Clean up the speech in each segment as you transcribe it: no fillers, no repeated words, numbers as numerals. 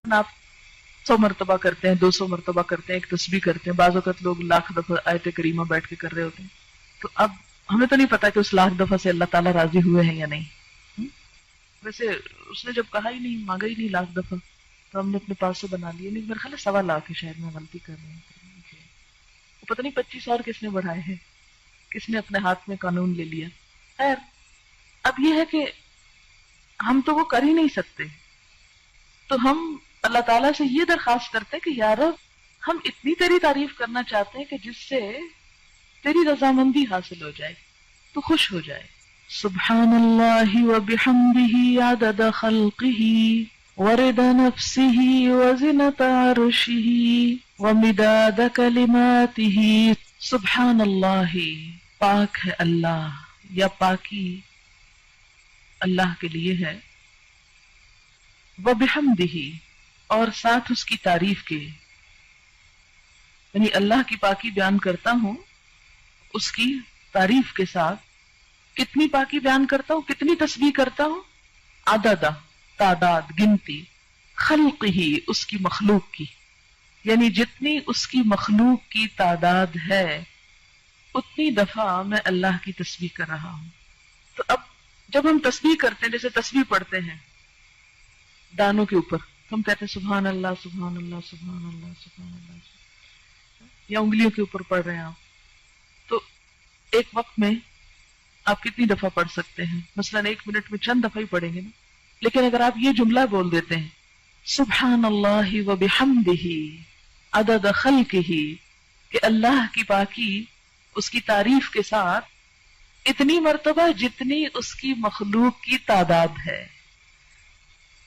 آپ 100 مرتبہ کرتے ہیں، 200 مرتبہ کرتے ہیں، ایک تسبیح کرتے ہیں، بعض اوقات لوگ لاکھ دفعہ آیت کریمہ بیٹھ کے کر رہے ہوتے ہیں. تو اب ہمیں تو نہیں پتا کہ اس لاکھ دفعہ سے اللہ تعالیٰ راضی ہوئے ہیں یا نہیں. ویسے اس نے جب کہا ہی نہیں، مانگا ہی نہیں لاکھ دفعہ، تو ہم نے اپنے پاس سے بنا لیے. نہیں، میرے خیال ہے 1.25 ہے، شاید میں غلطی کر رہی ہوں. پتہ نہیں 25 اور کس نے بڑھائے ہیں، کس نے اپنے ہاتھ میں قانون لے لیا. خیر، اب یہ ہے کہ ہم تو وہ کر ہی نہیں سکتے، تو ہم اللہ تعالیٰ سے یہ درخواست کرتے ہیں کہ یا رب، ہم اتنی تیری تعریف کرنا چاہتے ہیں کہ جس سے تیری رضامندی حاصل ہو جائے، تو خوش ہو جائے. سبحان اللہ وبحمدہ عدد خلقہ ورضا نفسہ وزنۃ عرشہ ومداد کلماتہ. سبحان اللہ، پاک ہے اللہ، یا پاکی اللہ کے لیے ہے. وبحمدہ، اور ساتھ اس کی تعریف کے، یعنی اللہ کی پاکی بیان کرتا ہوں اس کی تعریف کے ساتھ. کتنی پاکی بیان کرتا ہوں، کتنی تسبیح کرتا ہوں؟ عدد، تعداد، گنتی، خلق ہی، اس کی مخلوق کی، یعنی جتنی اس کی مخلوق کی تعداد ہے اتنی دفعہ میں اللہ کی تسبیح کر رہا ہوں. تو اب جب ہم تسبیح کرتے ہیں، جیسے تسبیح پڑھتے ہیں دانوں کے اوپر، ہم کہتے ہیں سبحان اللہ سبحان اللہ سبحان اللہ سبحان اللہ، یا انگلیوں کے اوپر پڑھ رہے ہیں آپ، تو ایک وقت میں آپ کتنی دفعہ پڑھ سکتے ہیں؟ مثلا 1 منٹ میں چند دفعہ ہی پڑھیں گے نا. لیکن اگر آپ یہ جملہ بول دیتے ہیں سبحان اللہ وبحمدہ عدد خلقہ، کہ اللہ کی پاکی اس کی تعریف کے ساتھ اتنی مرتبہ جتنی اس کی مخلوق کی تعداد ہے.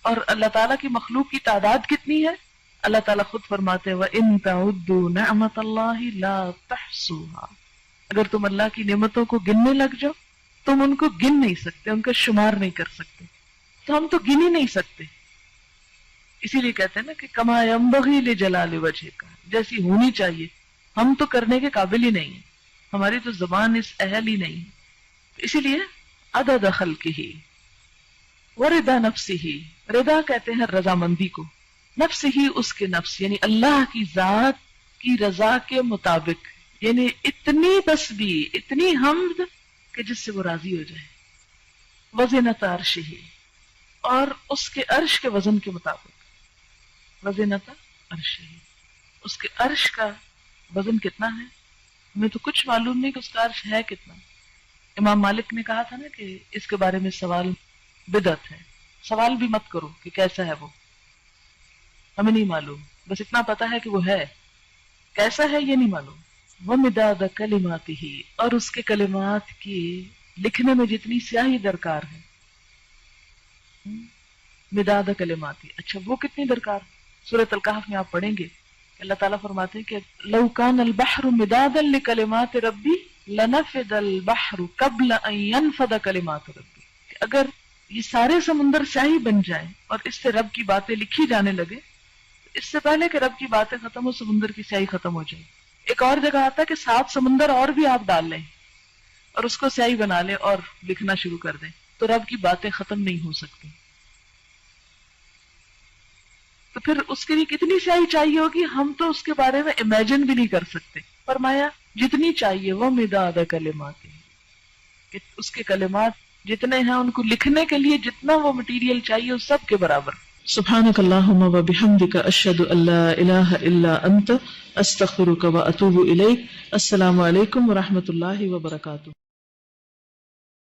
اور اللہ تعالیٰ کی مخلوق کی تعداد کتنی ہے؟ اللہ تعالیٰ خود فرماتے ہیں وَإِن تَعُدُّوا نِعْمَةَ اللَّهِ لَا تَحْصُوهَا. اگر تم اللہ کی نعمتوں کو گننے لگ جاؤ، تم ان کو گن نہیں سکتے، ان کا شمار نہیں کر سکتے. تو ہم تو گن ہی نہیں سکتے. اسی لیے کہتے ہیں نا کہ کما ينبغي لجلال وجهك، جیسی ہونی چاہیے، ہم تو کرنے کے قابل ہی نہیں ہیں، ہماری تو زبان اس اہل ہی نہیں ہے. اسی لیے عدد خلقہ ورضا نفسہ، رضا کہتے ہیں رضامندی کو، نفس ہی اس کے نفس، یعنی اللہ کی ذات کی رضا کے مطابق، یعنی اتنی تسبیح، اتنی حمد کہ جس سے وہ راضی ہو جائے. وزنۃ عرشہ، اور اس کے عرش کے وزن کے مطابق. وزنۃ عرشہ، اس کے عرش کا وزن کتنا ہے؟ ہمیں تو کچھ معلوم نہیں کہ اس کا عرش ہے کتنا. امام مالک نے کہا تھا نا کہ اس کے بارے میں سوال بدعت ہے، سوال بھی مت کرو کہ کیسا ہے وہ، ہمیں نہیں معلوم، بس اتنا پتا ہے کہ وہ ہے، کیسا ہے یہ نہیں معلوم. وَمِدَادَ كَلِمَاتِهِ، اور اس کے کلمات کی لکھنے میں جتنی سیاہی درکار ہے. مداد کلماتی، اچھا وہ کتنی درکار؟ سورۃ الکہف میں آپ پڑھیں گے اللہ تعالیٰ فرماتے ہیں کہ لو کان البحر مدادا لکلمات ربی لنفد البحر قبل ان ينفد کلمات ربی، کہ اگر یہ سارے سمندر سیاہی بن جائیں اور اس سے رب کی باتیں لکھی جانے لگے، اس سے پہلے کہ رب کی باتیں ختم ہو سمندر کی سیاہی ختم ہو جائے. ایک اور جگہ آتا ہے کہ 7 سمندر اور بھی آپ ڈال لیں اور اس کو سیاہی بنا لیں اور لکھنا شروع کر دیں، تو رب کی باتیں ختم نہیں ہو سکتی. تو پھر اس کے لیے کتنی سیاہی چاہیے ہوگی، ہم تو اس کے بارے میں امیجن بھی نہیں کر سکتے. فرمایا جتنی چاہیے وہ مداد کلمات، کہ اس کے کلمات جتنے ہیں ان کو لکھنے کے لیے جتنا وہ مٹیریل چاہیے اس سب کے برابر. سبحانک اللہم وبحمدک اشہد ان لا الہ الا انت استغفرک واتوب الیک. السلام علیکم ورحمۃ اللہ وبرکاتہ.